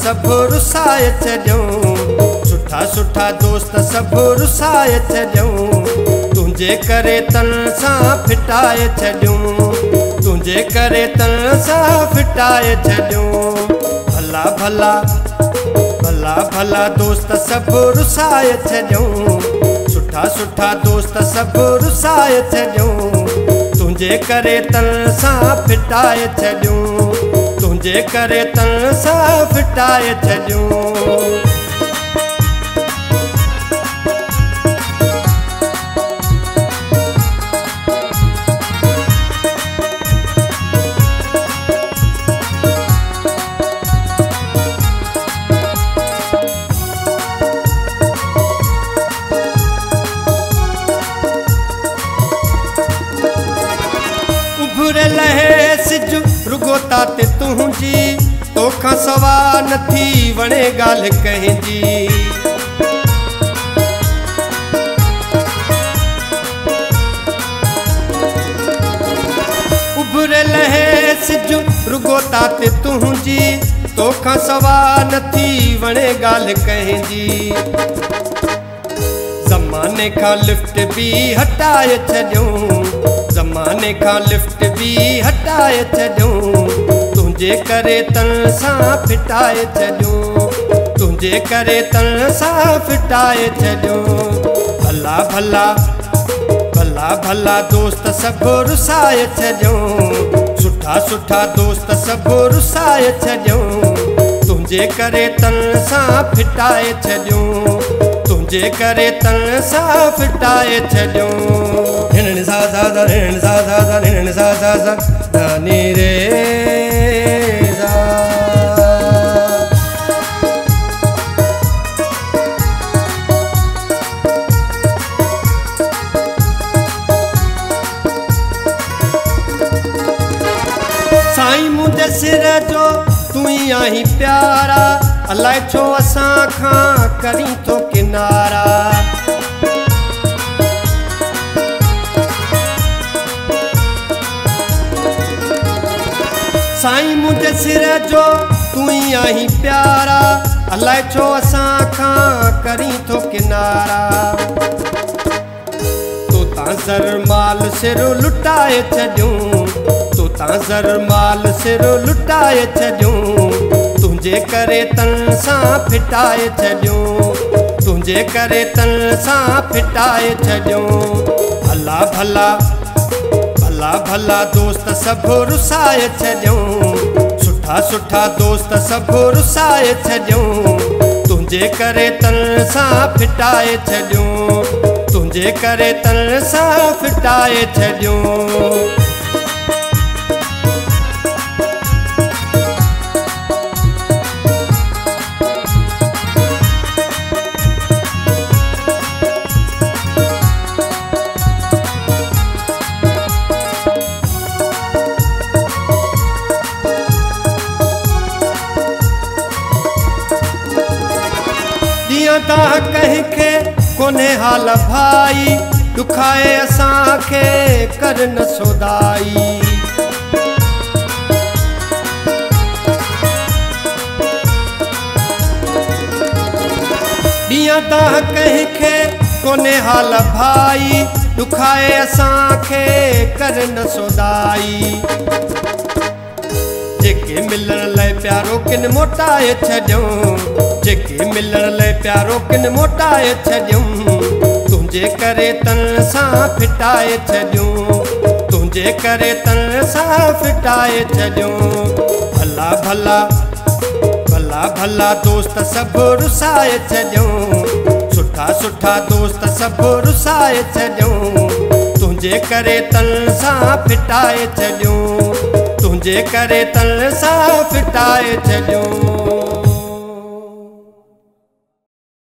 सब रुसाए छॾियूं सुठा सुठा दोस्त सब रुसाए छॾियूं तुंहिंजे करे तन सां फिटाए छॾियूं तुंहिंजे करे तन सां फिटाए छॾियूं भला भला भला भला दोस्त सब रुसाए छॾियूं सुठा सुठा दोस्त सब रुसाए छॾियूं तुंहिंजे करे तन सां फिटाए छॾियूं तुंहिंजे करे तन सां फिटाए छॾियूं लहे सिज रुगो ताते तुंहिंजी तोखां सवा नथी वणे ॻाल्हि कंहिंजी उभरे लहे सिज रुगो ताते तुंहिंजी तोखां सवा नथी वणे ॻाल्हि कंहिंजी ज़माने खां लिफ्ट बि हटाए छॾियूं ज़माने खां लिफ्ट बि हटाए छॾियूं तुंहिंजे करे तन सां फिटाए छॾियूं तुंहिंजे करे तन सां फिटाए छॾियूं भला भला भला भला दोस्त सब रुसाए छॾियूं सुठा सुठा दोस्त सब रुसाए छॾियूं तुंहिंजे करे तन सां फिटाए छॾियूं तुंहिंजे करे तन सां फिटाए छॾियूं हिन सा सा सा हिन सा सा सा हिन सा सा सा नी रे सा साईं मुंहिंजे सिर जो तूं ई आहीं प्यारा अलाए छो असां खां करी थो किनारा साईं मुंहिंजे सिर जो तूं ई आहीं प्यारा अलाए छो असां खां करी थो किनारा तो तां ज़र माल सिर लुटाए छॾियूं तो तां ज़र माल सिर लुटाए छॾियूं तुंहिंजे करे तन सां फिटाए छॾियूं तुंहिंजे करे तन सां फिटाए छॾियूं भला भला भला भला दोस्त सब रुसाए छॾियूं सुठा सुठा दोस्त सब रुसाए छॾियूं तुंहिंजे करे तन सां फिटाए छॾियूं तुंहिंजे करे तन सां फिटाए छॾियूं ता कंहिंखे कोन्हे हाल भाई दुखाए असांखे कर न सोदाई ॾींहं ता कंहिंखे कोन्हे हाल भाई दुखाए असांखे कर न सोदाई जेके मिलण लाइ प्यारो किन मोटाए छॾियूं जेके मिलण लाइ प्यारो किन मोटाए छॾियूं तुंहिंजे करे तन सां फिटाए छॾियूं तुंहिंजे करे तन सां फिटाए छॾियूं भला भला भला भला दोस्त सब रुसाए छॾियूं सुठा सुठा दोस्त सब रुसाए छॾियूं तुंहिंजे करे तन सां फिटाए छॾियूं तुंहिंजे करे तन सां फिटाए छॾियूं